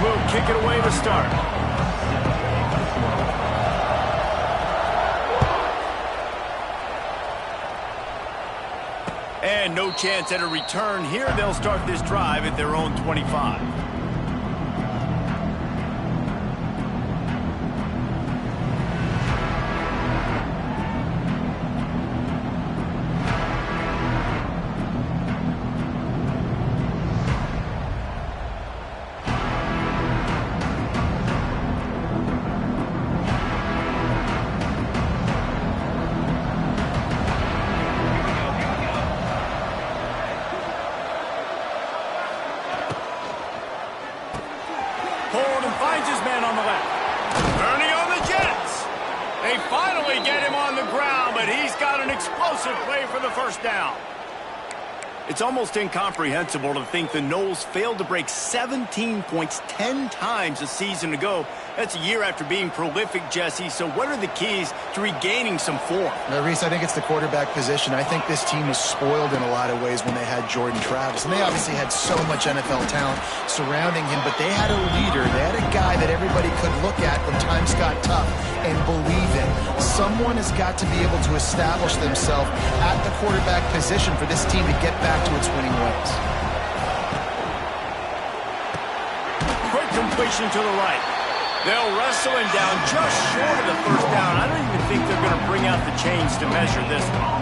will kick it away to start. And no chance at a return here. They'll start this drive at their own 25. Finds his man on the left. Turning on the Jets. They finally get him on the ground, but he's got an explosive play for the first down. It's almost incomprehensible to think the Noles failed to break 17 points 10 times a season ago. That's a year after being prolific, Jesse. So what are the keys to regaining some form? Reese, I think it's the quarterback position. I think this team was spoiled in a lot of ways when they had Jordan Travis. And they obviously had so much NFL talent surrounding him, but they had a leader. They had a guy that everybody could look at when times got tough and believe in. Someone has got to be able to establish themselves at the quarterback position for this team to get back to its winning ways. Quick completion to the right. They'll wrestle him down just short of the first down. I don't even think they're going to bring out the chains to measure this one.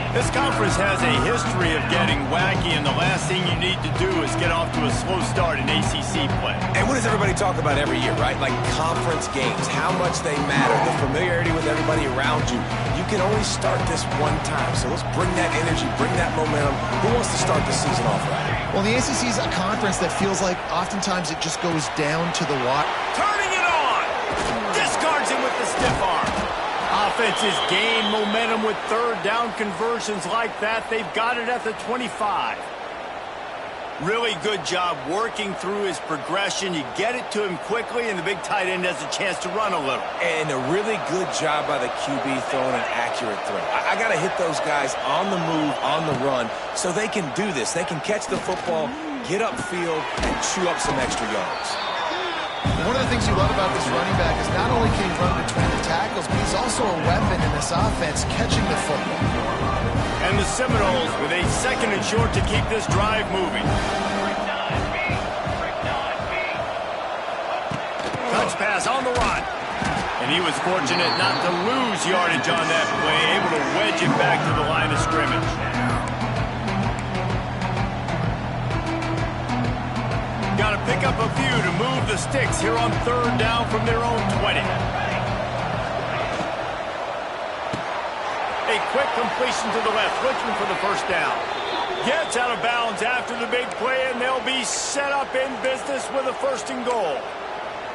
This conference has a history of getting wacky, and the last thing you need to do is get off to a slow start in ACC play. And what does everybody talk about every year, right? Like conference games, how much they matter, the familiarity with everybody around you. You can only start this one time, so let's bring that energy, bring that momentum. Who wants to start the season off right? Well, the ACC is a conference that feels like oftentimes it just goes down to the wire. Turning it on! Discards him with the stiff arm. Offenses gain momentum with third down conversions like that. They've got it at the 25. Really good job working through his progression. You get it to him quickly, and the big tight end has a chance to run a little. And a really good job by the QB throwing an accurate throw. I got to hit those guys on the move, on the run, so they can do this. They can catch the football, get upfield, and chew up some extra yards. One of the things you love about this running back is not only can he run between the tackles, but he's also a weapon in this offense catching the football. And the Seminoles with a second and short to keep this drive moving. Touch pass on the run. And he was fortunate not to lose yardage on that play, able to wedge it back to the line of scrimmage. Got to pick up a few to move the sticks here on third down from their own 20. A quick completion to the left, looking for the first down. Gets out of bounds after the big play, and they'll be set up in business with a first and goal.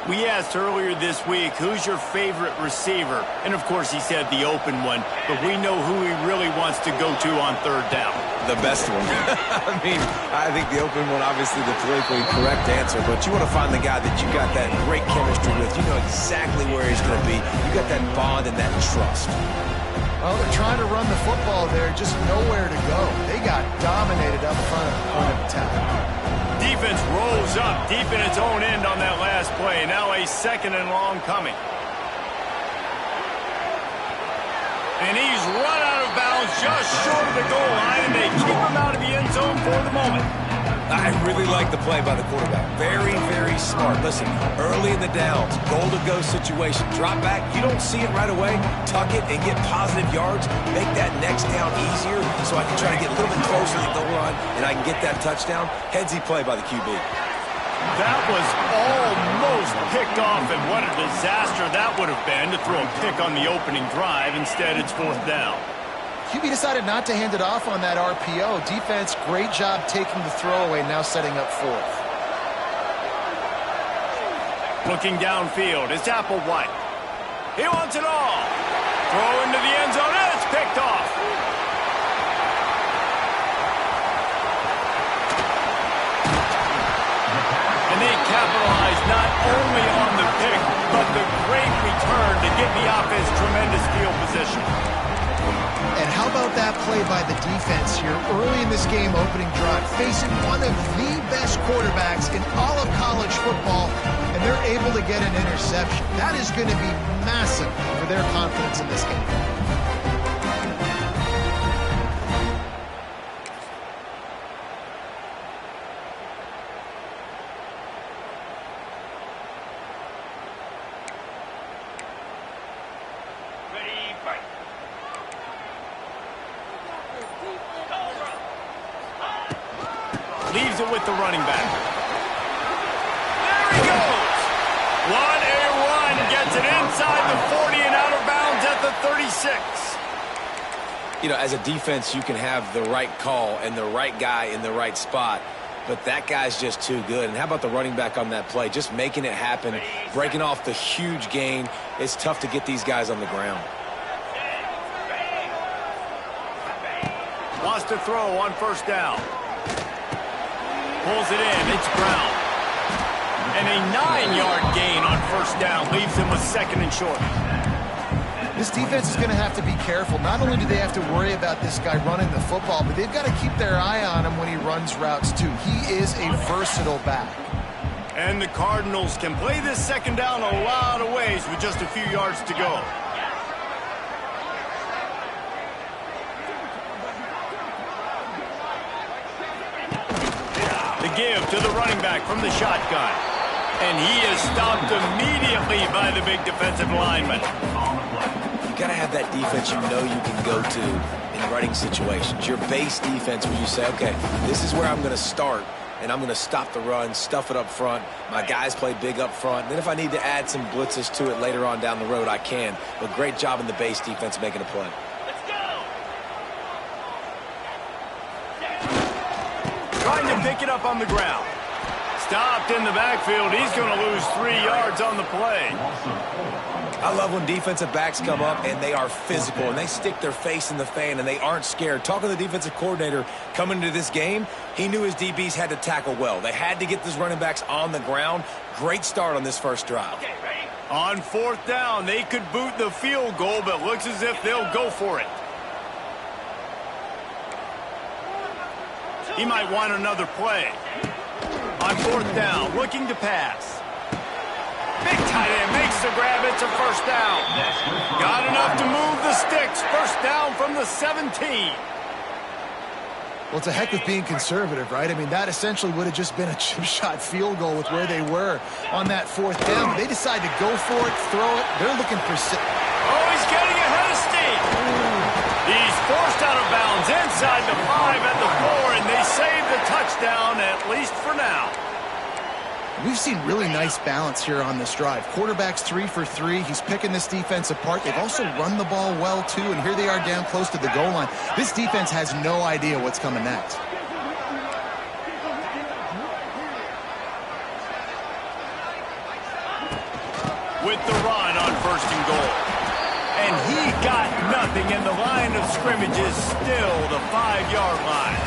We asked earlier this week, who's your favorite receiver? And, of course, he said the open one, but we know who he really wants to go to on third down. The best one. I mean, I think the open one, obviously the politically correct answer, but you want to find the guy that you got that great chemistry with. You know exactly where he's going to be. You got that bond and that trust. Well, they're trying to run the football there, just nowhere to go. They got dominated up front at the point of attack. Defense rolls up deep in its own end on that last play. Now a second and long coming. And he's run out of bounds just short of the goal line, and they keep him out of the end zone for the moment. I really like the play by the quarterback. Very, very smart. Listen, early in the downs, goal-to-go situation. Drop back, you don't see it right away. Tuck it and get positive yards. Make that next down easier so I can try to get a little bit closer to the goal line and I can get that touchdown. Headsy play by the QB. That was almost picked off, and what a disaster that would have been to throw a pick on the opening drive. Instead, it's fourth down. QB decided not to hand it off on that RPO. Defense, great job taking the throwaway, now setting up fourth. Looking downfield, it's Applewhite. He wants it all. Throw into the end zone, and it's picked off. And they capitalize not only on the pick, but the great return to give the offense tremendous field position. And how about that play by the defense here early in this game opening drive, facing one of the best quarterbacks in all of college football able to get an interception. That is going to be massive for their confidence in this game. Leaves it with the running back. There he goes. What a run. Gets it inside the 40 and out of bounds at the 36. You know, as a defense, you can have the right call and the right guy in the right spot, but that guy's just too good. And how about the running back on that play? Just making it happen, breaking off the huge gain. It's tough to get these guys on the ground. Wants to throw on first down. Pulls it in. It's Brown. And a 9-yard gain on first down leaves him with second and short. This defense is going to have to be careful. Not only do they have to worry about this guy running the football, but they've got to keep their eye on him when he runs routes too. He is a versatile back. And the Cardinals can play this second down a lot of ways with just a few yards to go. The give to the running back from the shotgun. And he is stopped immediately by the big defensive lineman. You got to have that defense you know you can go to in running situations. Your base defense where you say, okay, this is where I'm going to start, and I'm going to stop the run, stuff it up front. My guys play big up front. Then if I need to add some blitzes to it later on down the road, I can. But great job in the base defense making a play. Trying to pick it up on the ground. Stopped in the backfield. He's going to lose 3 yards on the play. I love when defensive backs come up and they are physical and they stick their face in the fan and they aren't scared. Talking to the defensive coordinator coming into this game, he knew his DBs had to tackle well. They had to get those running backs on the ground. Great start on this first drive. Okay, ready? On fourth down, they could boot the field goal, but looks as if they'll go for it. He might want another play. On fourth down, looking to pass. Big tight end makes the grab. It's a first down. Got enough to move the sticks. First down from the 17. Well, it's a heck of being conservative, right? I mean, that essentially would have just been a chip shot field goal with where they were on that fourth down. But they decide to go for it, throw it. They're looking for... Oh, he's getting ahead of steam. He's forced out of bounds inside the 5 at the 4, and they save the touchdown, at least for now. We've seen really nice balance here on this drive. Quarterback's 3 for 3. He's picking this defense apart. They've also run the ball well, too, and here they are down close to the goal line. This defense has no idea what's coming next. With the run on first and goal. And he got nothing, and the line of scrimmage is still the 5-yard line.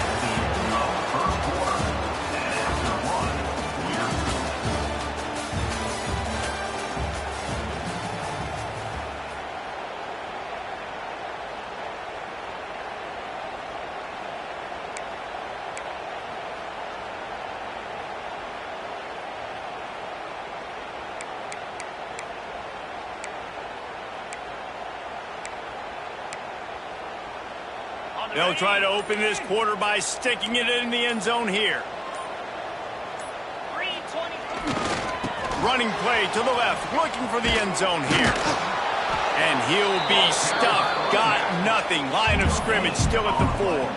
They'll try to open this quarter by sticking it in the end zone here. Running play to the left, looking for the end zone here. And he'll be stuck. Got nothing. Line of scrimmage still at the 4.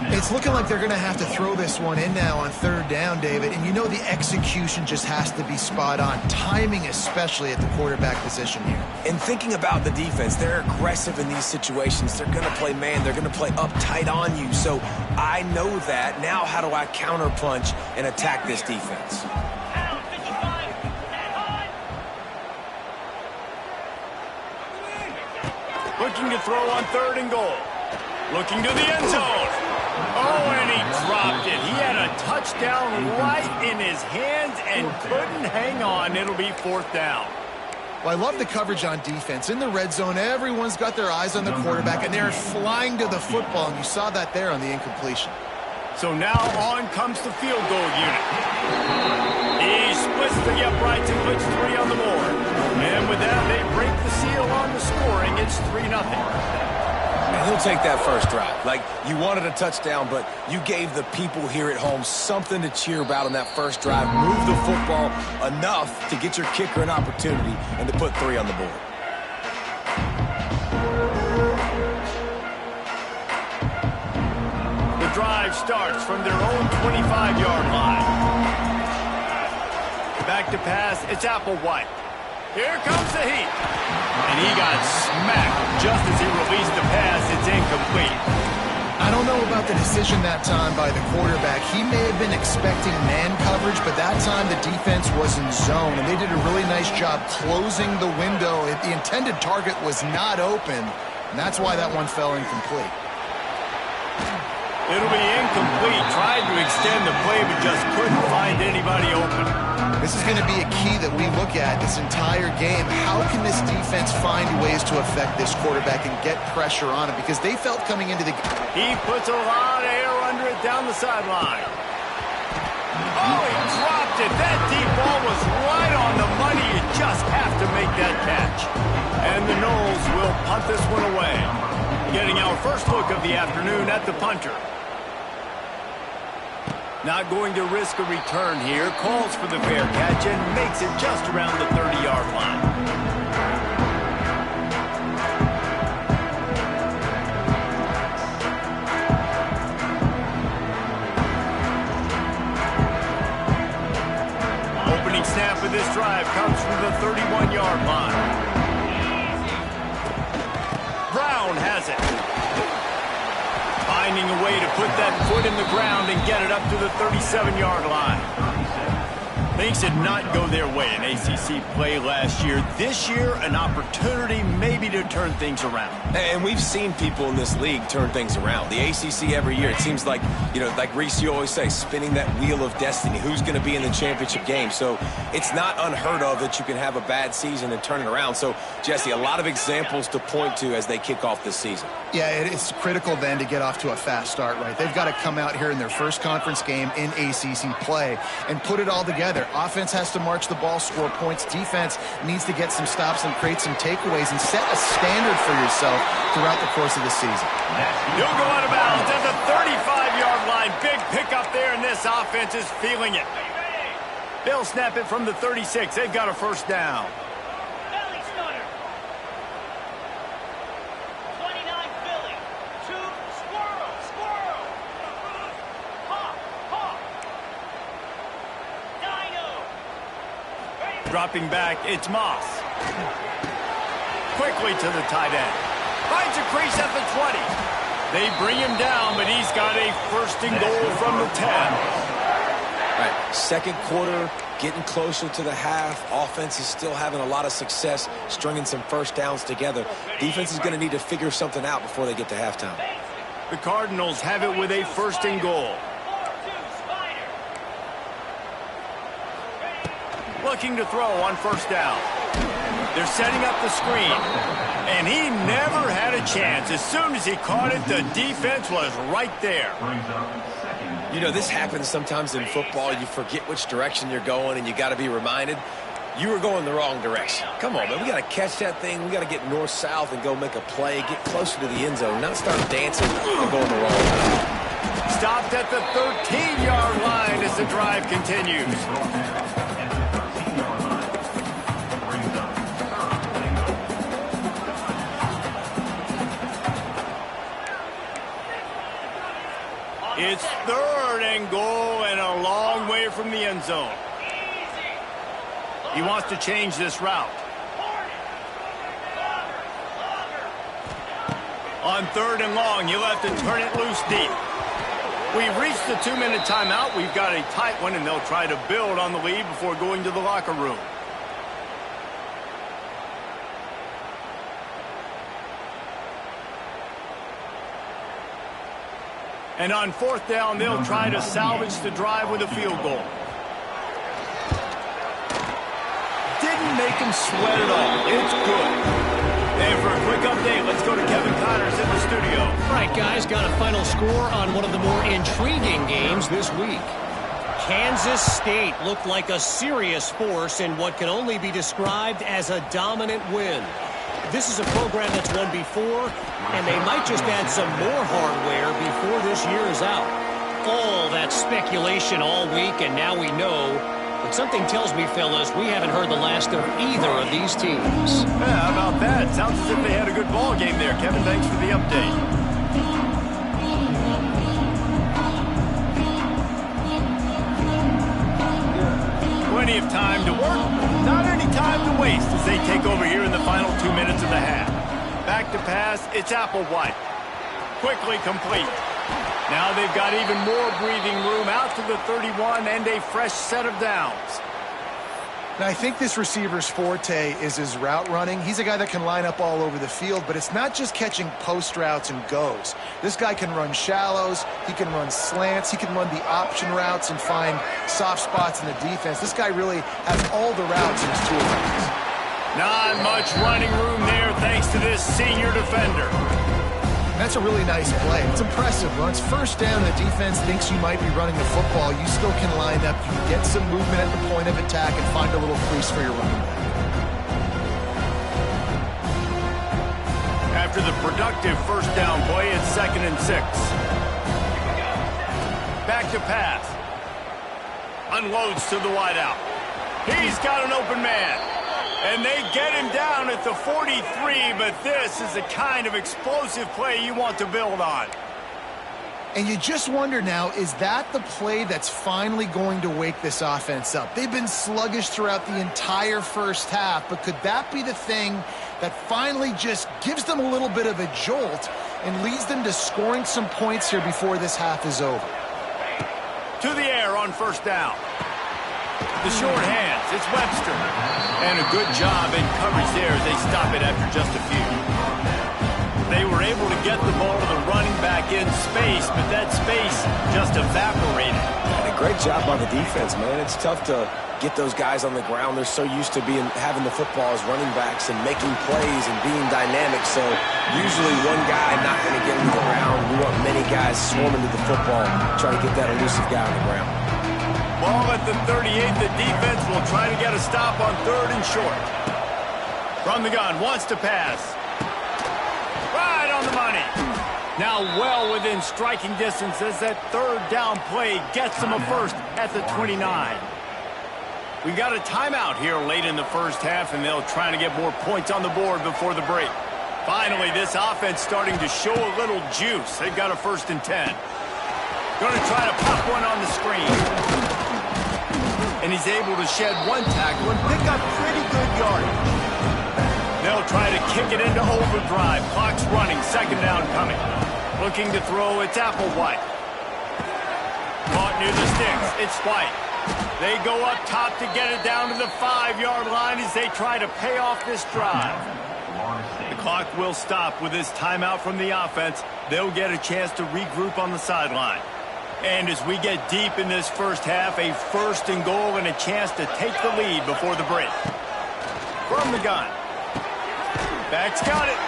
It's looking like they're going to have to throw this one in now on third down, David. And you know the execution just has to be spot on. Timing especially at the quarterback position here. And thinking about the defense, they're aggressive in these situations. They're going to play man. They're going to play up tight on you. So I know that. Now how do I counterpunch and attack this defense? Looking to throw on third and goal. Looking to the end zone. Oh, and he dropped it. He had a touchdown right in his hands and couldn't hang on. It'll be fourth down. Well, I love the coverage on defense. In the red zone, everyone's got their eyes on the quarterback, and they're flying to the football, and you saw that there on the incompletion. So now on comes the field goal unit. He splits the uprights and puts 3 on the board. And with that, they break the seal on the scoring. It's 3-0. And he'll take that first drive. Like, you wanted a touchdown, but you gave the people here at home something to cheer about on that first drive. Move the football enough to get your kicker an opportunity and to put 3 on the board. The drive starts from their own 25-yard line. Back to pass, it's Applewhite. Here comes the heat. And he got smacked just as he released the pass. It's incomplete. I don't know about the decision that time by the quarterback. He may have been expecting man coverage, but that time the defense was in zone, and they did a really nice job closing the window. The intended target was not open, and that's why that one fell incomplete. It'll be incomplete. Tried to extend the play, but just couldn't find anybody open. This is going to be a key that we look at this entire game. How can this defense find ways to affect this quarterback and get pressure on him? Because they felt coming into the game. He puts a lot of air under it down the sideline. Oh, he dropped it. That deep ball was right on the money. You just have to make that catch. And the Noles will punt this one away. Getting our first look of the afternoon at the punter. Not going to risk a return here. Calls for the fair catch and makes it just around the 30-yard line. Opening snap of this drive comes from the 31-yard line. Brown has it. Finding a way to put that foot in the ground and get it up to the 37-yard line. Things did not go their way in ACC play last year. This year, an opportunity maybe to turn things around. And we've seen people in this league turn things around. The ACC every year, it seems like, you know, like Reese, you always say, spinning that wheel of destiny. Who's going to be in the championship game? So it's not unheard of that you can have a bad season and turn it around. So, Jesse, a lot of examples to point to as they kick off this season. Yeah, it's critical then to get off to a fast start, right? They've got to come out here in their first conference game in ACC play and put it all together. Offense has to march the ball, score points. Defense needs to get some stops and create some takeaways and set a standard for yourself throughout the course of the season. He'll go out of bounds at the 35-yard line. Big pickup there, and this offense is feeling it. They'll snap it from the 36. They've got a first down. Dropping back, it's Moss. Quickly to the tight end. Finds a crease at the 20. They bring him down, but he's got a first and goal from the 10. All right, second quarter, getting closer to the half. Offense is still having a lot of success stringing some first downs together. Defense is going to need to figure something out before they get to halftime. The Cardinals have it with a first and goal. Looking to throw on first down. They're setting up the screen. And he never had a chance. As soon as he caught it, the defense was right there. You know, this happens sometimes in football. You forget which direction you're going, and you got to be reminded you were going the wrong direction. Come on, man. We got to catch that thing. We got to get north-south and go make a play, get closer to the end zone, not start dancing and going the wrong way. Stopped at the 13-yard line as the drive continues. It's third and goal and a long way from the end zone. He wants to change this route. On third and long, he'll have to turn it loose deep. We've reached the 2-minute timeout. We've got a tight one, and they'll try to build on the lead before going to the locker room. And on fourth down, they'll try to salvage the drive with a field goal. Didn't make him sweat at all. It's good. And for a quick update, let's go to Kevin Connors in the studio. All right, guys, got a final score on one of the more intriguing games this week. Kansas State looked like a serious force in what can only be described as a dominant win. This is a program that's won before, and they might just add some more hardware before this year is out. All that speculation all week, and now we know. But something tells me, fellas, we haven't heard the last of either of these teams. Yeah, how about that? Sounds as if they had a good ball game there. Kevin, thanks for the update. Plenty of time to work, not any time to waste as they take over here in the final 2 minutes of the half. Back to pass, it's Applewhite. Quickly complete. Now they've got even more breathing room out to the 31 and a fresh set of downs. Now, I think this receiver's forte is his route running. He's a guy that can line up all over the field, but it's not just catching post routes and goes. This guy can run shallows, he can run slants, he can run the option routes and find soft spots in the defense. This guy really has all the routes in his toolbox. Not much running room there thanks to this senior defender. That's a really nice play. It's impressive. When it's first down, the defense thinks you might be running the football. You still can line up. You can get some movement at the point of attack and find a little crease for your running back. After the productive first down play, it's 2nd and 6. Back to pass. Unloads to the wideout. He's got an open man. And they get him down at the 43, but this is the kind of explosive play you want to build on. And you just wonder now, is that the play that's finally going to wake this offense up? They've been sluggish throughout the entire first half, but could that be the thing that finally just gives them a little bit of a jolt and leads them to scoring some points here before this half is over? To the air on first down. The short hands, it's Webster. And a good job in coverage there as they stop it after just a few. They were able to get the ball to the running back in space, but that space just evaporated. And a great job by the defense, man. It's tough to get those guys on the ground. They're so used to having the football as running backs and making plays and being dynamic. So usually one guy not going to get into the ground. We want many guys swarming to the football, trying to get that elusive guy on the ground. Ball at the 38, the defense will try to get a stop on 3rd and short. From the gun, wants to pass. Right on the money. Now well within striking distance as that 3rd down play gets them a first at the 29. We've got a timeout here late in the first half, and they'll try to get more points on the board before the break. Finally, this offense starting to show a little juice. They've got a 1st and 10. Going to try to pop one on the screen. And he's able to shed one tackle and pick up pretty good yardage. They'll try to kick it into overdrive. Clock's running, 2nd down coming. Looking to throw, it's Applewhite. Caught near the sticks, it's White. They go up top to get it down to the 5-yard line as they try to pay off this drive. The clock will stop with this timeout from the offense. They'll get a chance to regroup on the sideline. And as we get deep in this first half, a 1st and goal and a chance to take the lead before the break. From the gun. Back's got it.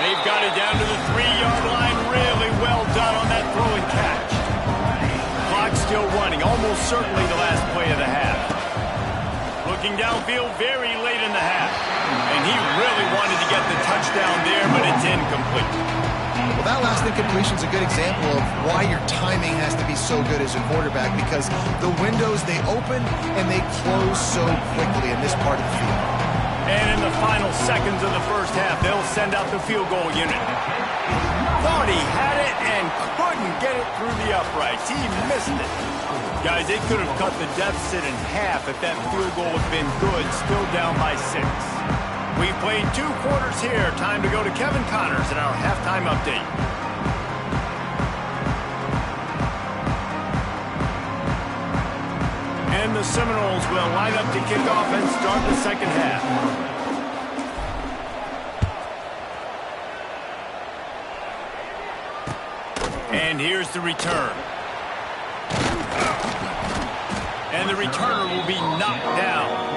They've got it down to the 3-yard line. Really well done on that throw and catch. Clock's still running, almost certainly the last play of the half. Looking downfield very late in the half. And he really wanted to get the touchdown there, but it's incomplete. Well, that last incompletion is a good example of why your timing has to be so good as a quarterback, because the windows, they open and they close so quickly in this part of the field. And in the final seconds of the first half, they'll send out the field goal unit. Thought he had it and couldn't get it through the uprights. He missed it. Guys, they could have cut the deficit in half if that field goal had been good, still down by 6. We've played 2 quarters here. Time to go to Kevin Connors in our halftime update. And the Seminoles will line up to kick off and start the second half. And here's the return. And the returner will be knocked down.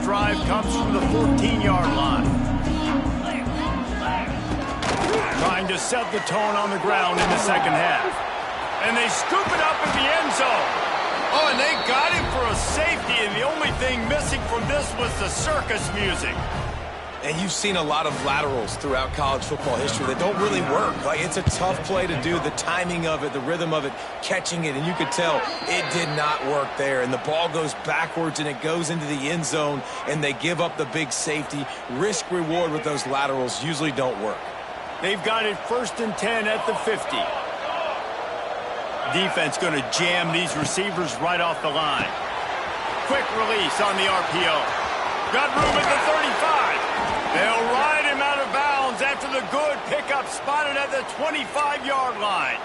drive comes from the 14-yard line. Trying to set the tone on the ground in the second half. And they scoop it up in the end zone. Oh, and they got him for a safety, and the only thing missing from this was the circus music. And you've seen a lot of laterals throughout college football history that don't really work. Like, it's a tough play to do, the timing of it, the rhythm of it, catching it, and you could tell it did not work there. And the ball goes backwards, and it goes into the end zone, and they give up the big safety. Risk-reward with those laterals usually don't work. They've got it 1st and 10 at the 50. Defense going to jam these receivers right off the line. Quick release on the RPO. Got room at the 35. They'll ride him out of bounds after the good pickup spotted at the 25-yard line.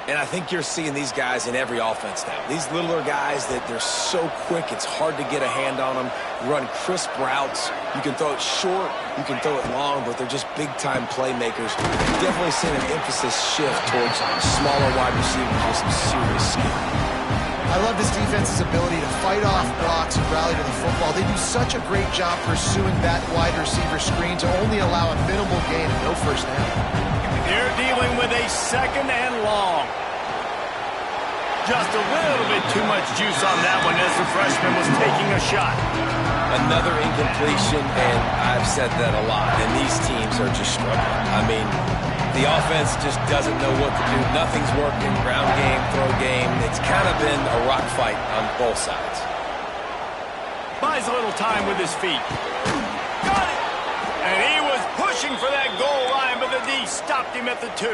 And I think you're seeing these guys in every offense now. These littler guys that they're so quick, it's hard to get a hand on them. Run crisp routes. You can throw it short, you can throw it long, but they're just big-time playmakers. You've definitely seen an emphasis shift towards smaller wide receivers with some serious skill. I love this defense's ability to fight off blocks and rally to the football. They do such a great job pursuing that wide receiver screen to only allow a minimal gain and no first down. They're dealing with a 2nd and long. Just a little bit too much juice on that one as the freshman was taking a shot. Another incompletion, and I've said that a lot, and these teams are just struggling. I mean, the offense just doesn't know what to do. Nothing's working. Ground game, throw game. It's kind of been a rock fight on both sides. Buys a little time with his feet. Got it! And he was pushing for that goal line, but the D stopped him at the 2.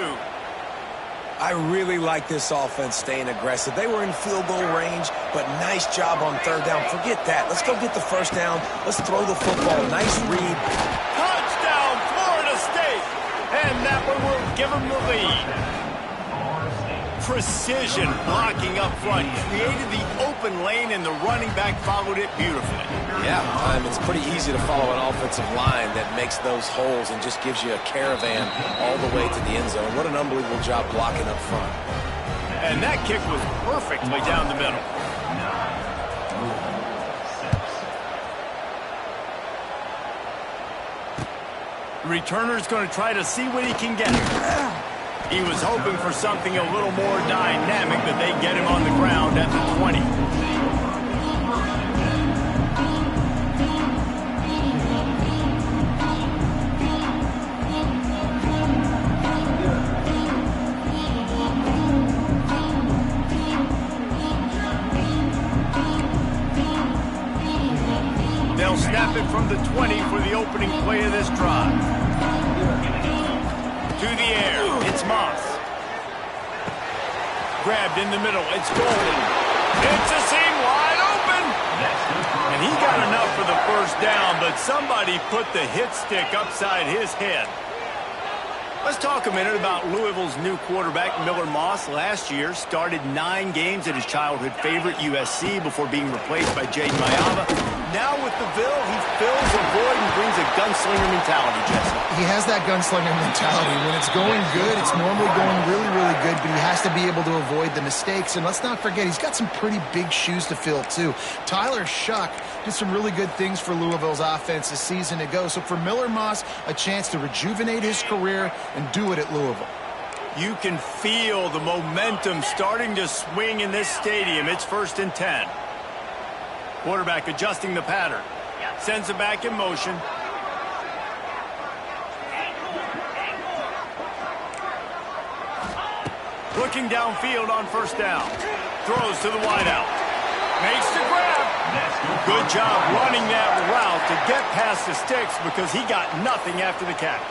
I really like this offense staying aggressive. They were in field goal range, but nice job on 3rd down. Forget that. Let's go get the first down. Let's throw the football. Nice read. Touchdown, Florida State! And that one will give them the lead. Precision blocking up front. Created the open lane, and the running back followed it beautifully. Yeah, it's pretty easy to follow an offensive line that makes those holes and just gives you a caravan all the way to the end zone. What an unbelievable job blocking up front. And that kick was perfectly down the middle. The returner's going to try to see what he can get. He was hoping for something a little more dynamic, but they get him on the ground at the 20. They'll snap it from the 20 for the opening play of this drive. To the air, it's Moss. Grabbed in the middle, it's Golden. It's a seam wide open. And he got enough for the first down, but somebody put the hit stick upside his head. Let's talk a minute about Louisville's new quarterback, Miller Moss. Last year, started 9 games at his childhood favorite, USC, before being replaced by Jaden Mayava. Now with the Ville, he fills a void and brings a gunslinger mentality, Jesse. He has that gunslinger mentality. When it's going good, it's normally going really, really good, but he has to be able to avoid the mistakes. And let's not forget, he's got some pretty big shoes to fill, too. Tyler Shuck did some really good things for Louisville's offense a season ago. So for Miller Moss, a chance to rejuvenate his career and do it at Louisville. You can feel the momentum starting to swing in this stadium. It's 1st and 10. Quarterback adjusting the pattern. Sends it back in motion. Looking downfield on 1st down. Throws to the wideout. Makes the grab. Good job running that route to get past the sticks because he got nothing after the catch.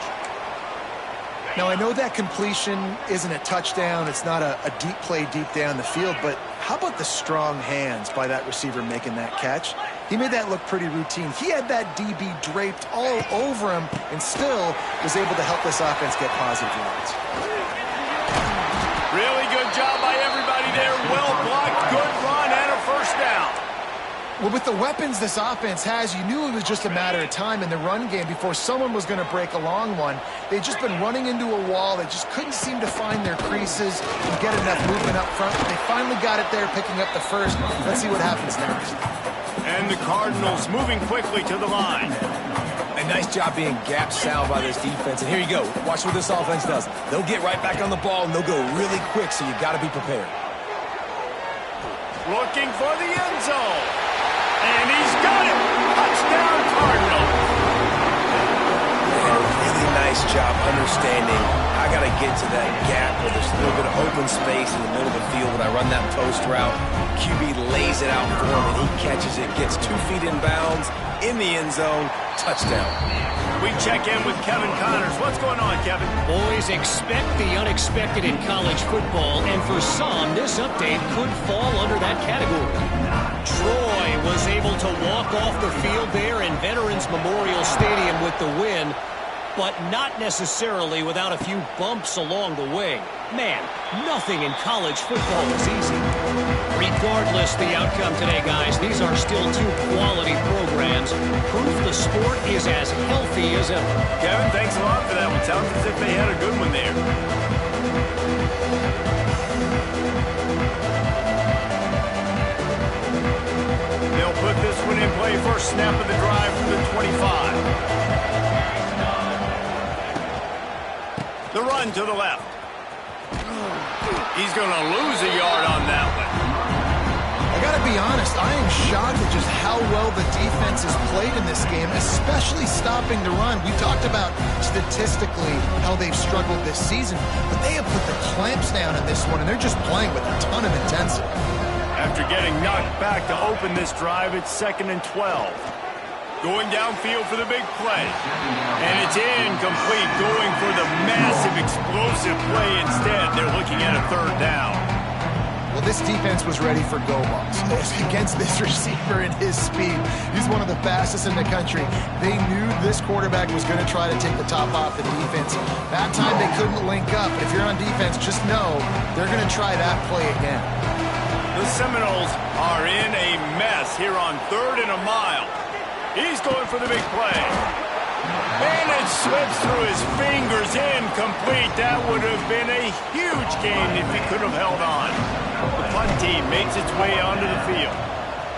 Now, I know that completion isn't a touchdown. It's not a deep play deep down the field, but how about the strong hands by that receiver making that catch? He made that look pretty routine. He had that DB draped all over him and still was able to help this offense get positive yards. Really good job by everybody there. Well blocked, good run, and a 1st down. Well, with the weapons this offense has, you knew it was just a matter of time in the run game before someone was going to break a long one. They'd just been running into a wall. They just couldn't seem to find their creases and get enough movement up front. They finally got it there, picking up the 1st. Let's see what happens next. And the Cardinals moving quickly to the line. A nice job being gap sound by this defense. And here you go. Watch what this offense does. They'll get right back on the ball, and they'll go really quick, so you got to be prepared. Looking for the end zone. And he's got it. Touchdown, Cardinals. And a really nice job understanding I got to get to that gap where there's a little bit of open space in the middle of the field when I run that post route. QB lays it out for him, and he catches it, gets 2 feet in bounds, in the end zone, touchdown. We check in with Kevin Connors. What's going on, Kevin? Boys, expect the unexpected in college football, and for some, this update could fall under that category. Troy was able to walk off the field there in Veterans Memorial Stadium with the win, but not necessarily without a few bumps along the way. Man, nothing in college football is easy. Regardless the outcome today, guys, these are still 2 quality programs. Proof the sport is as healthy as ever. Kevin, thanks a lot for that one. Sounds as if they had a good one there. They'll put this one in play. First snap of the drive from the 25. The run to the left. He's going to lose a yard on that one. I got to be honest, I am shocked at just how well the defense has played in this game, especially stopping the run. We talked about statistically how they've struggled this season, but they have put the clamps down in this one, and they're just playing with a ton of intensity. After getting knocked back to open this drive, it's 2nd and 12. Going downfield for the big play. And it's incomplete, going for the massive explosive play instead. They're looking at a 3rd down. Well, this defense was ready for go balls against this receiver and his speed. He's one of the fastest in the country. They knew this quarterback was going to try to take the top off the defense. That time they couldn't link up. If you're on defense, just know they're going to try that play again. The Seminoles are in a mess here on 3rd and a mile. He's going for the big play. And it slips through his fingers, incomplete. That would have been a huge gain if he could have held on. The punt team makes its way onto the field.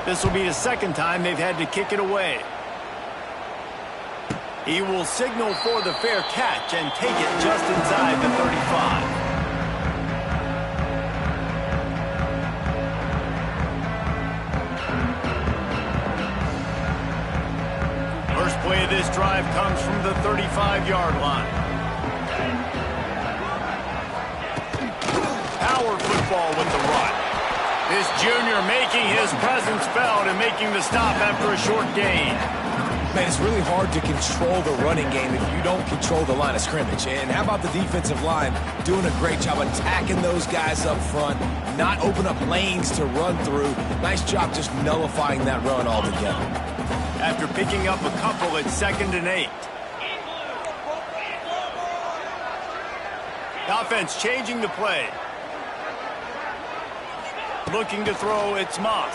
This will be the 2nd time they've had to kick it away. He will signal for the fair catch and take it just inside the 35. First play of this drive comes from the 35-yard line. Power football with the run. This junior making his presence felt and making the stop after a short gain. Man, it's really hard to control the running game if you don't control the line of scrimmage. And how about the defensive line doing a great job attacking those guys up front, not open up lanes to run through. Nice job just nullifying that run altogether. After picking up a couple, it's 2nd and 8. The offense changing the play. Looking to throw, it's Moss.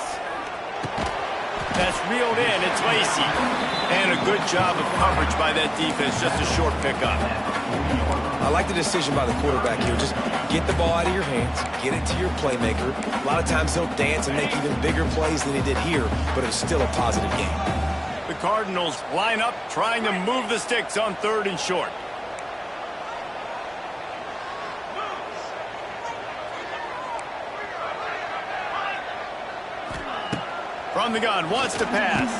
That's reeled in, it's Lacey. And a good job of coverage by that defense, just a short pickup. I like the decision by the quarterback here. Just get the ball out of your hands, get it to your playmaker. A lot of times he'll dance and make even bigger plays than he did here, but it's still a positive game. The Cardinals line up, trying to move the sticks on 3rd and short. From the gun, wants to pass.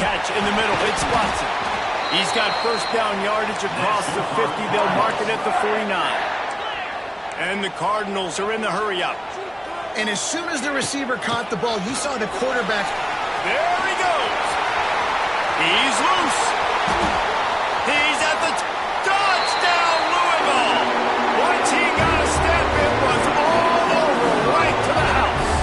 Catch in the middle, it's Watson. He's got 1st down yardage across the 50. They'll mark it at the 49. And the Cardinals are in the hurry-up. And as soon as the receiver caught the ball, you saw the quarterback. There he goes. He's loose. He's at the touchdown, Louisville. Once he got a step, it was all over, right to the house.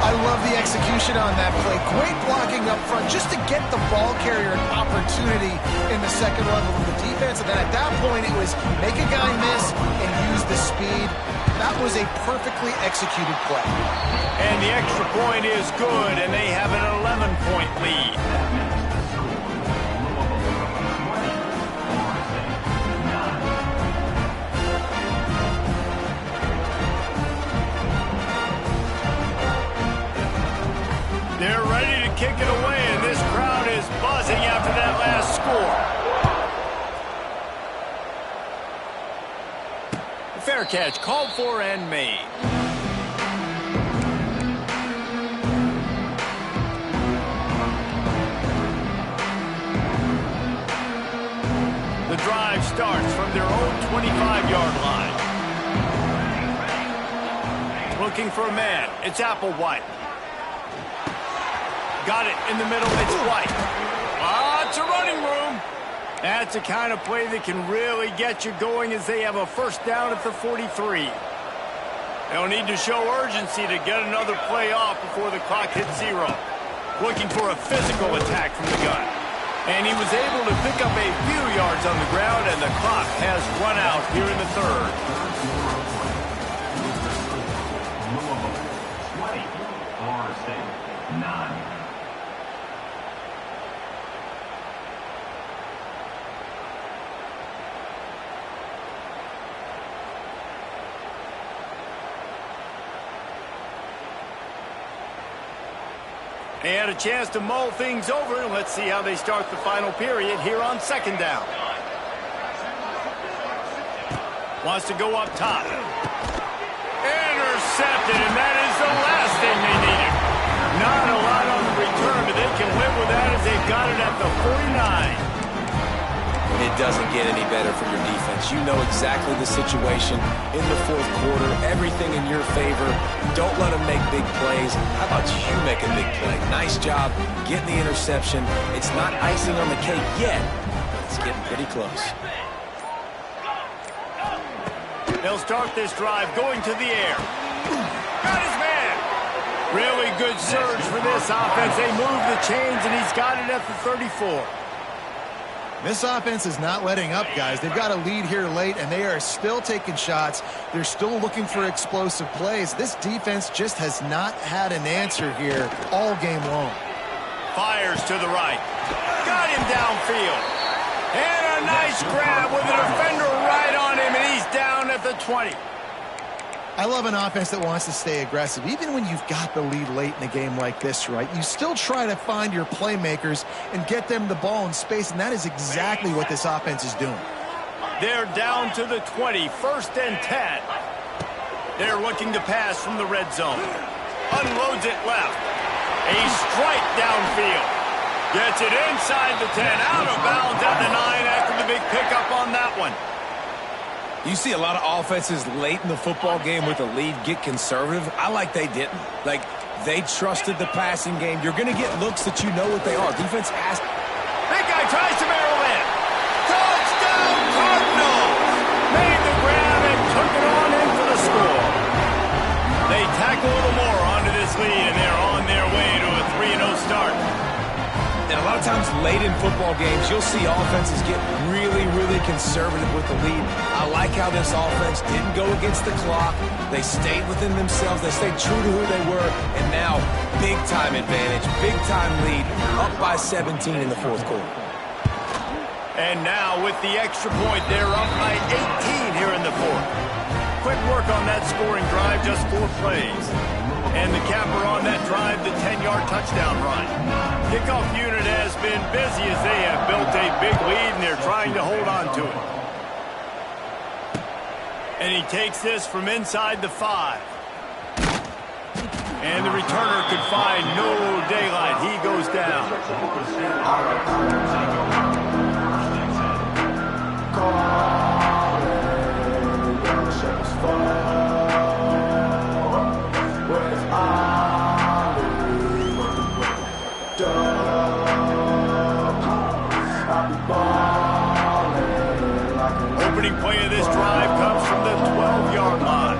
I love the execution on that play. Great blocking up front just to get the ball carrier an opportunity in the 2nd level of the defense. And then at that point, it was make a guy miss and use the speed. That was a perfectly executed play. And the extra point is good, and they have an 11-point lead. kick it away, and this crowd is buzzing after that last score. Fair catch, called for and made. The drive starts from their own 25-yard line. Looking for a man. It's Applewhite. Got it in the middle. It's White. Lots of running room. That's the kind of play that can really get you going as they have a first down at the 43. They'll need to show urgency to get another play off before the clock hits 0. Looking for a physical attack from the gun. And he was able to pick up a few yards on the ground, and the clock has run out here in the third. They had a chance to mull things over, and let's see how they start the final period here on second down. Wants to go up top. Intercepted, and that is the last thing they needed. Not a lot on the return, but they can live with that as they've got it at the 49. It doesn't get any better for your defense. You know exactly the situation in the fourth quarter. Everything in your favor. Don't let them make big plays. How about you make a big play? Nice job getting the interception. It's not icing on the cake yet, but it's getting pretty close. They'll start this drive going to the air. Got his man. Really good surge for this offense. They move the chains, and he's got it at the 34. This offense is not letting up, guys. They've got a lead here late, and they are still taking shots. They're still looking for explosive plays. This defense just has not had an answer here all game long. Fires to the right. Got him downfield. And a nice grab with a defender right on him, and he's down at the 20. I love an offense that wants to stay aggressive. Even when you've got the lead late in a game like this, right, you still try to find your playmakers and get them the ball in space, and that is exactly what this offense is doing. They're down to the 20, first and 10. They're looking to pass from the red zone. Unloads it left. A strike downfield. Gets it inside the 10, out of bounds at the 9 after the big pickup on that one. You see a lot of offenses late in the football game with a lead get conservative. I like they didn't. Like, they trusted the passing game. You're going to get looks that you know what they are. Defense has... Big guy tries to barrel in. Touchdown, Cardinals! Made the grab and took it on in for the score. They tack a little more onto this lead, and they're on their way to a 3-0 start. And a lot of times late in football games, you'll see offenses get really, really conservative with the lead. I like how this offense didn't go against the clock. They stayed within themselves. They stayed true to who they were. And now, big-time advantage, big-time lead, up by 17 in the fourth quarter. And now, with the extra point, they're up by 18 here in the fourth. Quick work on that scoring drive, just 4 plays. And the capper on that drive, the 10-yard touchdown run. Kickoff unit has been busy as they have built a big lead, and they're trying to hold on to it. And he takes this from inside the 5. And the returner could find no daylight. He goes down. Opening play of this drive comes from the 12-yard line.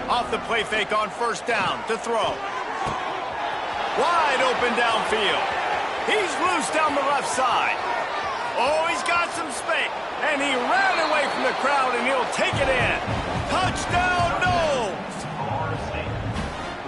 Off the play fake on first down to throw. Wide open downfield. He's loose down the left side. Oh, he's got some space. And he ran away from the crowd, and he'll take it in. Touchdown, Knowles!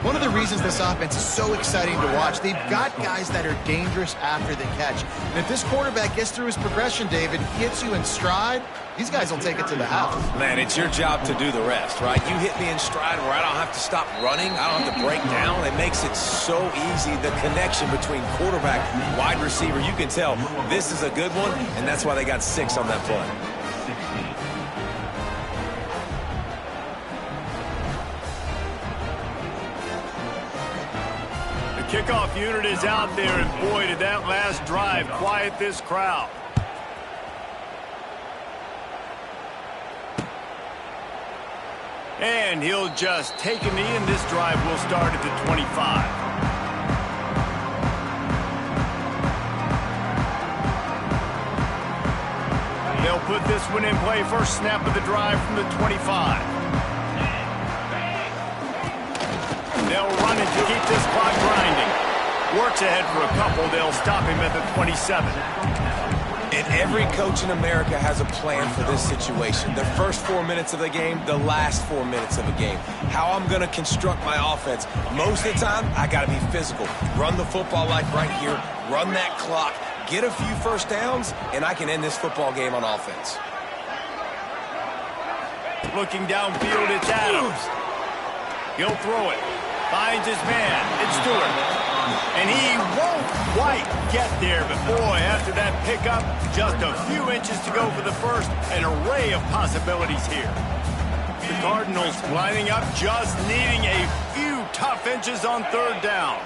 One of the reasons this offense is so exciting to watch. They've got guys that are dangerous after the catch. And if this quarterback gets through his progression, David, hits you in stride, these guys will take it to the house. Man, it's your job to do the rest, right? You hit me in stride where I don't have to stop running. I don't have to break down. It makes it so easy. The connection between quarterback, wide receiver, you can tell this is a good one, and that's why they got 6 on that play. Kickoff unit is out there, and boy, did that last drive quiet this crowd. And he'll just take a knee, and this drive will start at the 25. They'll put this one in play. First snap of the drive from the 25. They'll run it to keep this clock grinding. Works ahead for a couple. They'll stop him at the 27. And every coach in America has a plan for this situation. The first 4 minutes of the game, the last 4 minutes of a game. How I'm going to construct my offense. Most of the time, I got to be physical. Run the football like right here. Run that clock. Get a few first downs, and I can end this football game on offense. Looking downfield, it's Adams. He'll throw it. Finds his man. It's Stewart. And he won't quite get there, but boy, after that pickup, just a few inches to go for the first. An array of possibilities here. The Cardinals lining up, just needing a few tough inches on third down.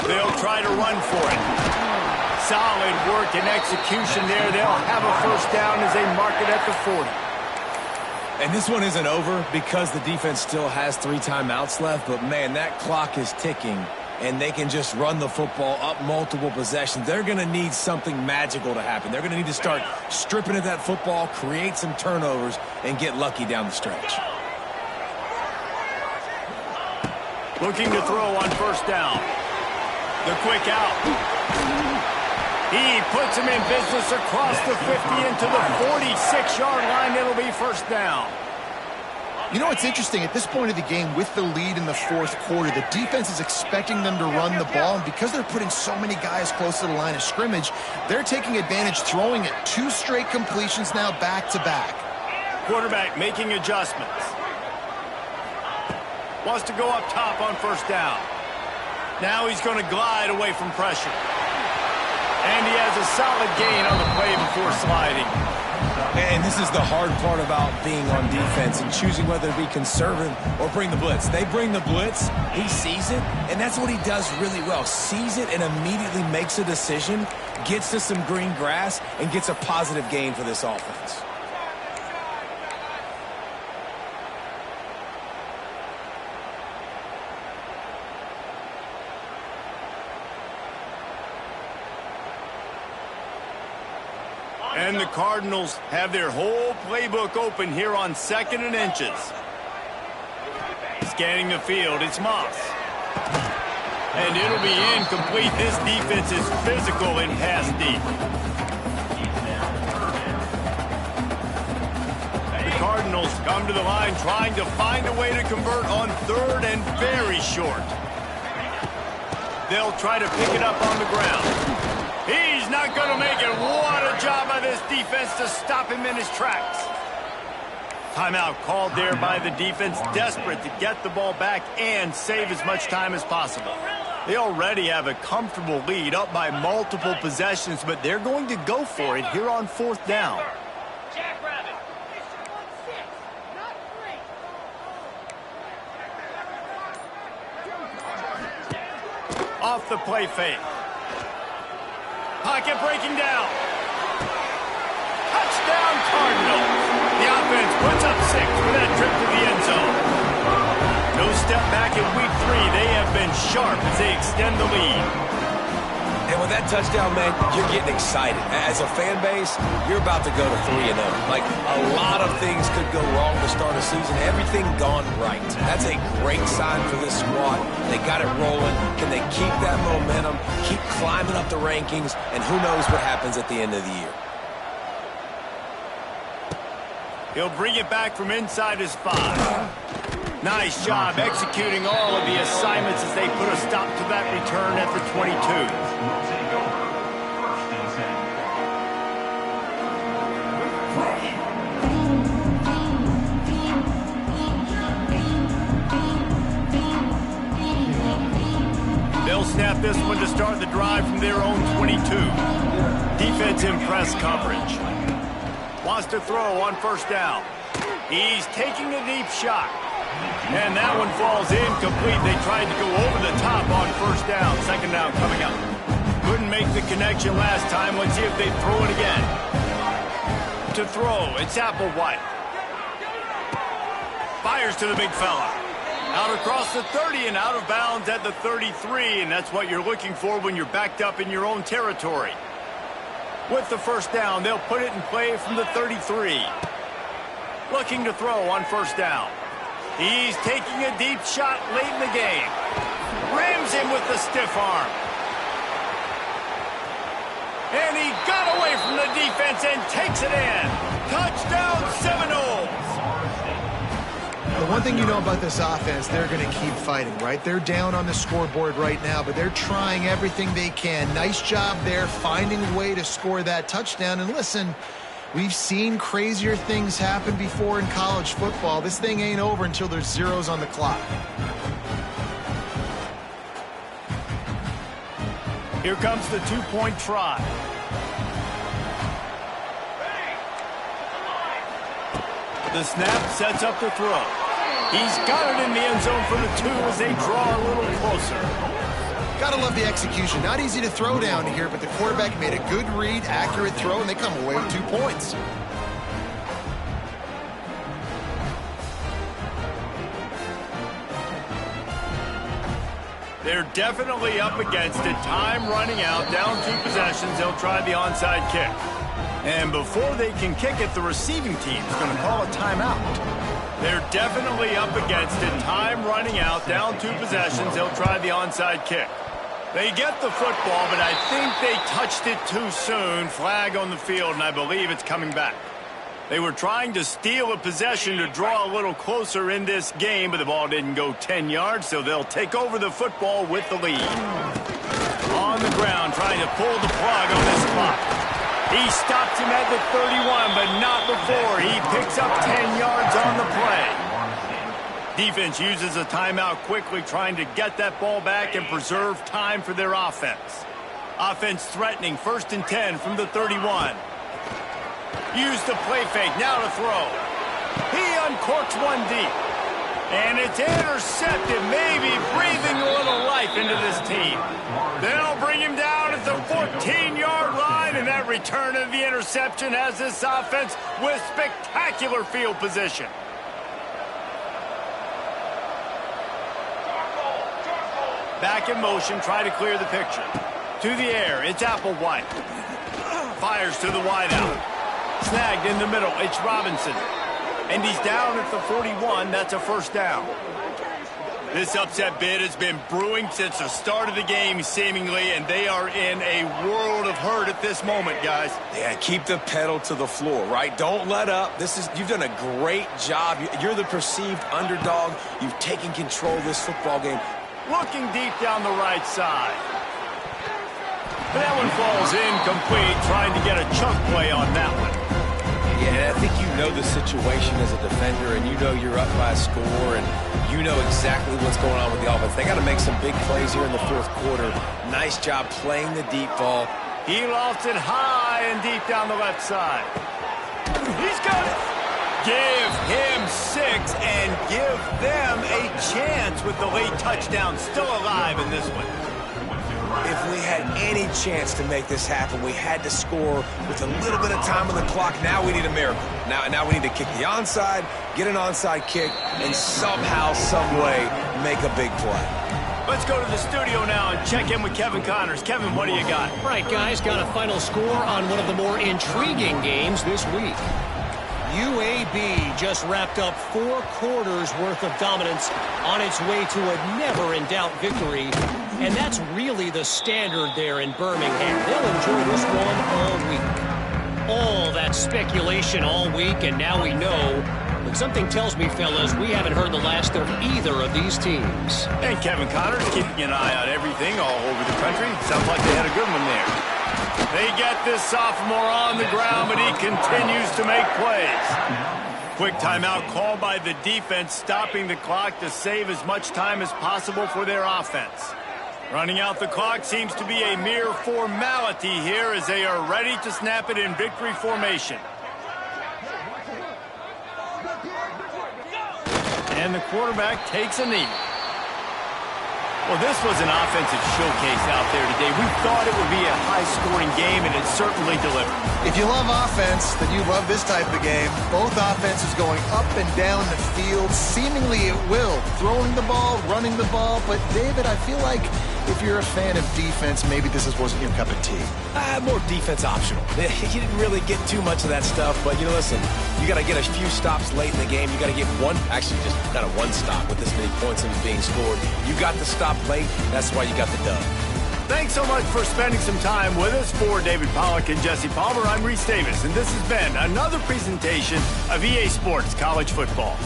They'll try to run for it. Solid work and execution there. They'll have a first down as they mark it at the 40. And this one isn't over because the defense still has 3 timeouts left. But, man, that clock is ticking, and they can just run the football up multiple possessions. They're going to need something magical to happen. They're going to need to start stripping at that football, create some turnovers, and get lucky down the stretch. Looking to throw on first down. The quick out. He puts him in business across the 50 into the 46-yard line. It'll be first down. You know what's interesting? At this point of the game, with the lead in the fourth quarter, the defense is expecting them to run the ball. And because they're putting so many guys close to the line of scrimmage, they're taking advantage, throwing it 2 straight completions now back-to-back. Quarterback making adjustments. Wants to go up top on first down. Now he's going to glide away from pressure. And he has a solid gain on the play before sliding. And this is the hard part about being on defense and choosing whether to be conservative or bring the blitz. They bring the blitz, he sees it, and that's what he does really well. Sees it and immediately makes a decision, gets to some green grass, and gets a positive gain for this offense. And the Cardinals have their whole playbook open here on 2nd and inches. Scanning the field, it's Moss. And it'll be incomplete. This defense is physical and pass deep. The Cardinals come to the line trying to find a way to convert on 3rd and very short. They'll try to pick it up on the ground. He's not going to make it. What a job by this defense to stop him in his tracks. Timeout called there by the defense, desperate to get the ball back and save as much time as possible. They already have a comfortable lead, up by multiple possessions, but they're going to go for it here on 4th down. Off the play fake. Pocket breaking down. Touchdown Cardinals. The offense puts up 6 for that trip to the end zone. No step back in week 3. They have been sharp as they extend the lead. And with that touchdown, man, you're getting excited. As a fan base, you're about to go to 3-0. Like, a lot of things could go wrong to start a season. Everything gone right. That's a great sign for this squad. They got it rolling. Can they keep that momentum, keep climbing up the rankings, and who knows what happens at the end of the year. He'll bring it back from inside his 5. Nice job executing all of the assignments as they put a stop to that return at the 22. They'll snap this one to start the drive from their own 22. Defense in press coverage. Wants to throw on first down. He's taking a deep shot. And that one falls incomplete. They tried to go over the top on first down. Second down coming up. Couldn't make the connection last time. Let's see if they throw it again. To throw, it's Applewhite. Fires to the big fella. Out across the 30 and out of bounds at the 33, and that's what you're looking for when you're backed up in your own territory. With the first down, they'll put it in play from the 33. Looking to throw on first down. He's taking a deep shot late in the game. Rams him with the stiff arm. And he got away from the defense and takes it in. Touchdown, Seminoles. The one thing you know about this offense, they're going to keep fighting, right? They're down on the scoreboard right now, but they're trying everything they can. Nice job there, finding a way to score that touchdown. And listen, we've seen crazier things happen before in college football. This thing ain't over until there's zeros on the clock. Here comes the two-point try. The snap sets up the throw. He's got it in the end zone for the 2 as they draw a little closer. Gotta love the execution. Not easy to throw down here, but the quarterback made a good read, accurate throw, and they come away with 2 points. They're definitely up against it. Time running out, down 2 possessions. They'll try the onside kick. And before they can kick it, the receiving team's going to call a timeout. They're definitely up against it. Time running out, down 2 possessions. They'll try the onside kick. They get the football, but I think they touched it too soon. Flag on the field, and I believe it's coming back. They were trying to steal a possession to draw a little closer in this game, but the ball didn't go 10 yards, so they'll take over the football with the lead. On the ground, trying to pull the plug on this clock. He stops him at the 31, but not before. He picks up 10 yards on the play. Defense uses a timeout quickly, trying to get that ball back and preserve time for their offense. Offense threatening, 1st and 10 from the 31. Use the play fake, now to throw. He uncorks one deep. And it's intercepted, maybe breathing a little life into this team. They'll bring him down at the 14-yard line, and that return of the interception has this offense with spectacular field position. Back in motion, try to clear the picture. To the air, it's Applewhite. Fires to the wideout. Snagged in the middle, it's Robinson. And he's down at the 41, that's a first down. This upset bid has been brewing since the start of the game, seemingly, and they are in a world of hurt at this moment, guys. Yeah, keep the pedal to the floor, right? Don't let up. You've done a great job. You're the perceived underdog. You've taken control of this football game. Looking deep down the right side. That one falls incomplete, trying to get a chunk play on that one. Yeah, I think you know the situation as a defender, and you know you're up by a score, and you know exactly what's going on with the offense. They got to make some big plays here in the 4th quarter. Nice job playing the deep ball. He lofts it high and deep down the left side. He's got it. Give him 6 and give them a chance with the late touchdown still alive in this one. If we had any chance to make this happen, we had to score with a little bit of time on the clock. Now we need a miracle. Now we need to kick the onside, get an onside kick, and somehow, some way, make a big play. Let's go to the studio now and check in with Kevin Connors. Kevin, what do you got? Right, guys, got a final score on one of the more intriguing games this week. UAB just wrapped up 4 quarters worth of dominance on its way to a never-in-doubt victory. And that's really the standard there in Birmingham. They'll enjoy this one all week. All that speculation all week, and now we know But something tells me, fellas, we haven't heard the last of either of these teams. And Kevin Connors keeping an eye on everything all over the country. Sounds like they had a good one there. They get this sophomore on the ground, but he continues to make plays. Quick timeout called by the defense, stopping the clock to save as much time as possible for their offense. Running out the clock seems to be a mere formality here as they are ready to snap it in victory formation. And the quarterback takes a knee. Well, this was an offensive showcase out there today. We thought it would be a high-scoring game, and it certainly delivered. If you love offense, then you love this type of game. Both offenses going up and down the field, seemingly at will. Throwing the ball, running the ball. But, David, I feel like if you're a fan of defense, maybe this wasn't your cup of tea. More defense optional. You didn't really get too much of that stuff, but, listen, you got to get a few stops late in the game. You got to get actually just not a one stop with this many points being scored. You got to stop late. That's why you got the dub. Thanks so much for spending some time with us. For David Pollack and Jesse Palmer, I'm Reese Davis, and this has been another presentation of EA Sports College Football.